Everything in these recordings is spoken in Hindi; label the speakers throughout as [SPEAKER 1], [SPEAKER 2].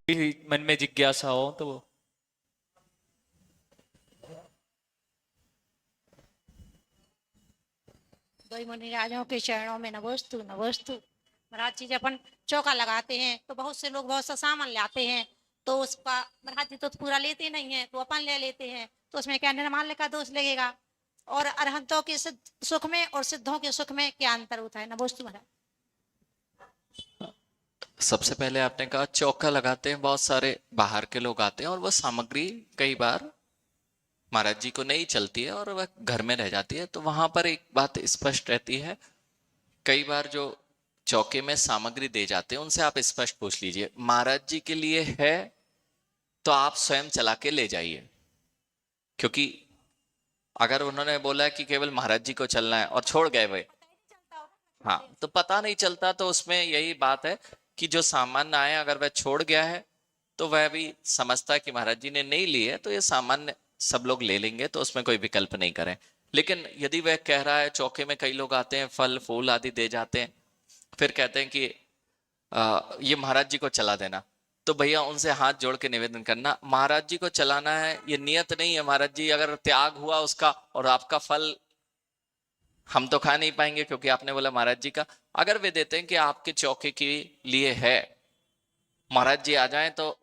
[SPEAKER 1] भी मन में जिज्ञासा हो तो वो
[SPEAKER 2] दो मुनि राजाओं के चरणों में नमोस्तु नमोस्तु। महाराज जी जब अपन चौका लगाते हैं तो बहुत से लोग बहुत सा सामान लाते हैं, तो उसका महाराज जी तो पूरा लेते नहीं है, तो अपन ले लेते हैं, तो उसमें क्या निर्माल्य का दोष लगेगा। और अरहंतों के सुख में और सिद्धों के सुख में क्या अंतर होता है? नमोस्तु महाराज।
[SPEAKER 3] सबसे पहले आपने कहा चौका लगाते हैं, बहुत सारे बाहर के लोग आते हैं और वह सामग्री कई बार महाराज जी को नहीं चलती है और वह घर में रह जाती है। तो वहां पर एक बात स्पष्ट रहती है, कई बार जो चौके में सामग्री दे जाते हैं उनसे आप स्पष्ट पूछ लीजिए, महाराज जी के लिए है तो आप स्वयं चला के ले जाइए। क्योंकि अगर उन्होंने बोला कि केवल महाराज जी को चलना है और छोड़ गए वे, हाँ, तो पता नहीं चलता। तो उसमें यही बात है कि जो सामान्य आए अगर वह छोड़ गया है तो वह भी समझता है कि महाराज जी ने नहीं लिए तो ये सामान्य सब लोग ले लेंगे, तो उसमें कोई विकल्प नहीं करें। लेकिन यदि वह कह रहा है, चौके में कई लोग आते हैं, फल फूल आदि दे जाते हैं, फिर कहते हैं कि ये महाराज जी को चला देना, तो भैया उनसे हाथ जोड़ के निवेदन करना, महाराज जी को चलाना है, ये नियत नहीं है। महाराज जी अगर त्याग हुआ उसका और आपका फल हम तो खा नहीं पाएंगे क्योंकि आपने बोला महाराज जी का, अगर वे देते हैं कि आपके चौके के लिए है, महाराज जी आ जाएं तो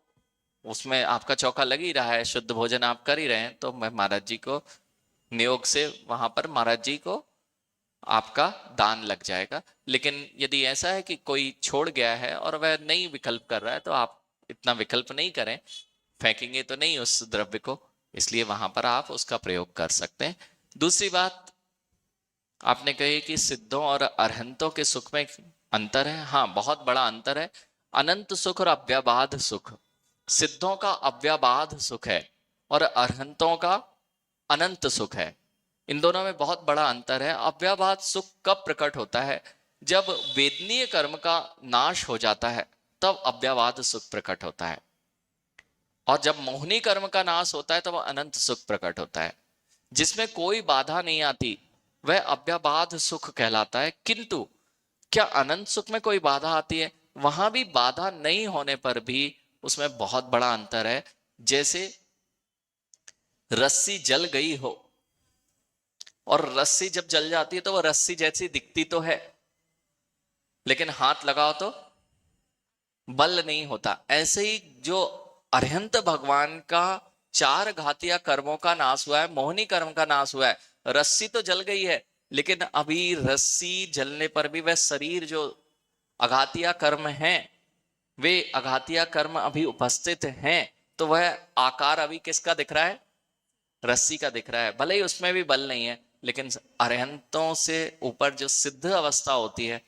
[SPEAKER 3] उसमें आपका चौका लग ही रहा है, शुद्ध भोजन आप कर ही रहे हैं, तो मैं महाराज जी को नियोग से वहां पर महाराज जी को आपका दान लग जाएगा। लेकिन यदि ऐसा है कि कोई छोड़ गया है और वह नहीं विकल्प कर रहा है तो आप इतना विकल्प नहीं करें, फेंकेंगे तो नहीं उस द्रव्य को, इसलिए वहां पर आप उसका प्रयोग कर सकते हैं। दूसरी बात आपने कही कि सिद्धों और अरहंतों के सुख में अंतर है। हाँ, बहुत बड़ा अंतर है। अनंत सुख और अव्याबाध सुख, सिद्धों का अव्याबाध सुख है और अरहंतों का अनंत सुख है। इन दोनों में बहुत बड़ा अंतर है। अव्याबाध सुख कब प्रकट होता है? जब वेदनीय कर्म का नाश हो जाता है तब अव्याबाध सुख प्रकट होता है, और जब मोहनी कर्म का नाश होता है तब अनंत सुख प्रकट होता है। जिसमें कोई बाधा नहीं आती वह अव्याबाध सुख कहलाता है। किंतु क्या अनंत सुख में कोई बाधा आती है? वहां भी बाधा नहीं होने पर भी उसमें बहुत बड़ा अंतर है। जैसे रस्सी जल गई हो, और रस्सी जब जल जाती है तो वो रस्सी जैसी दिखती तो है, लेकिन हाथ लगाओ तो बल नहीं होता। ऐसे ही जो अरहंत भगवान का चार घातिया कर्मों का नाश हुआ है, मोहनी कर्म का नाश हुआ है, रस्सी तो जल गई है, लेकिन अभी रस्सी जलने पर भी वह शरीर जो अघातिया कर्म है, वे अघातिया कर्म अभी उपस्थित हैं, तो वह आकार अभी किसका दिख रहा है? रस्सी का दिख रहा है। भले ही उसमें भी बल नहीं है, लेकिन अरहंतों से ऊपर जो सिद्ध अवस्था होती है,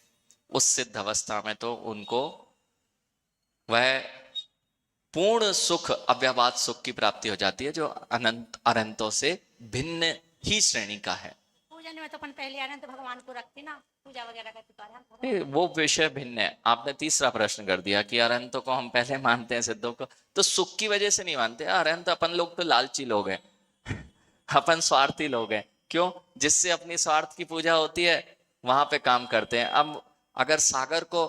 [SPEAKER 3] उस सिद्ध अवस्था में तो उनको वह पूर्ण सुख, अव्याबाद सुख की प्राप्ति हो जाती है, जो अनंत अरहंतों से भिन्न ही श्रेणी का है।
[SPEAKER 2] पूजन में तो अपन पहले अनंत भगवान को रखते ना, पूजा वगैरह करते तो अनंत भगवान।
[SPEAKER 3] वो विषय भिन्न है। आपने तीसरा प्रश्न कर दिया कि अरहंतों को हम पहले मानते हैं, सिद्धों को तो सुख की वजह से नहीं मानते। अरहंत अपन लोग तो लालची लोग हैं अपन स्वार्थी लोग हैं। क्यों? जिससे अपनी स्वार्थ की पूजा होती है वहां पे काम करते हैं। अब अगर सागर को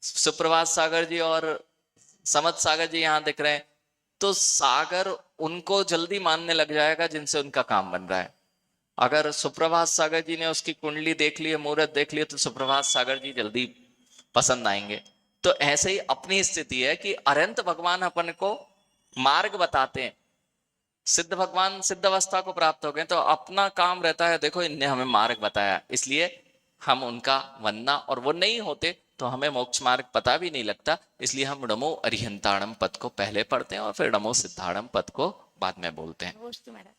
[SPEAKER 3] सुप्रभात सागर जी और समत सागर जी यहां दिख रहे हैं, तो सागर उनको जल्दी मानने लग जाएगा जिनसे उनका काम बन रहा है। अगर सुप्रभात सागर जी ने उसकी कुंडली देख ली है, मुहूर्त देख लिया, तो सुप्रभात सागर जी जल्दी पसंद आएंगे। तो ऐसे ही अपनी स्थिति है कि अरहंत भगवान अपन को मार्ग बताते हैं। सिद्ध भगवान सिद्ध अवस्था को प्राप्त हो गए तो अपना काम रहता है, देखो इनने हमें मार्ग बताया, इसलिए हम उनका वंदना, और वो नहीं होते तो हमें मोक्ष मार्ग पता भी नहीं लगता। इसलिए हम नमो अरिहंताणम पद को पहले पढ़ते हैं और फिर नमो सिद्धाणम पद को बाद में बोलते हैं।
[SPEAKER 2] नमोस्तु मैडम।